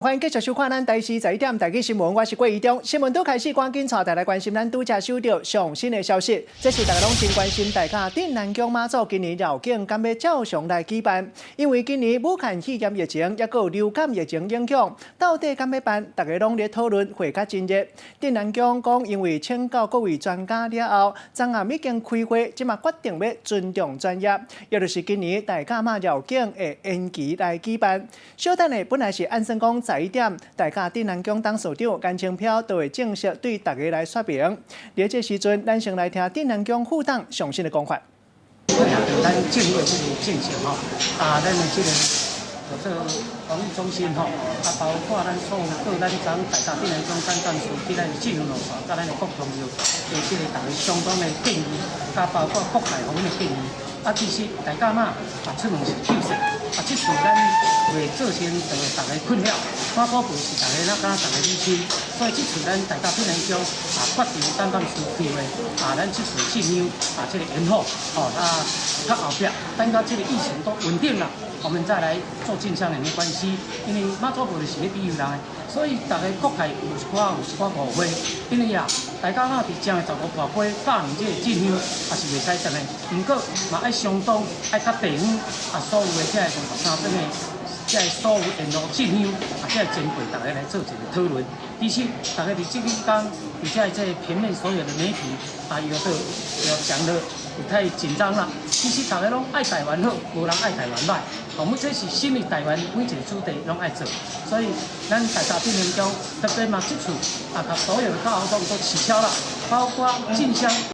欢迎继续收看咱台视11点台语新闻，我是郭怡中。新闻都开始，赶紧带大家来关心咱拄则收到上新的消息。这是大家拢真关心，大家镇南宫妈祖今年绕境敢要照常来举办？因为今年武汉肺炎疫情，也有流感疫情影响，到底敢要办？大家拢咧讨论，会较真热。镇南宫讲，因为请教各位专家了后，昨暗已经开会，即嘛决定要尊重专业，也就是今年大甲妈绕境会延期来举办。小等的本来是按算讲。11点，大甲镇南宫董事长颜清飘就会正式对大家来说明。在这时阵，咱先来听镇南宫副董上新的讲法。咱建立这个进程吼，咱的这个防疫中心吼，包括咱所有各咱咱大甲镇南宫咱干事，伫咱政府路线，甲咱的各朋友，这个大家相当的建议，甲包括国泰方面的建议。其实大甲妈出门是救世，即次咱为造成大家困扰，马祖庙是大家大家理清，所以即次咱大甲镇南宫决定担当需求的咱即次信仰这个延后较后壁，等到这个疫情都稳定了，我们再来做进香人的关系，因为马祖庙是咧庇佑人的，所以大家国泰有一寡误会，因为大家妈伫正的15跋杯8年这个进香也是袂使等的，不过嘛爱相当爱较地方所有的这个53种的。即个所有沿路进香，即个珍贵，大家来做一个讨论。而且，大家伫即个讲，而且平面所有的媒体有讲的不太紧张啦。其实大家拢爱台湾好，无人爱台湾歹。我们这是新的台湾，每一个主题拢爱做，所以咱大甲镇南宫特别嘛，即次所有的高活动都取消了，包括进香。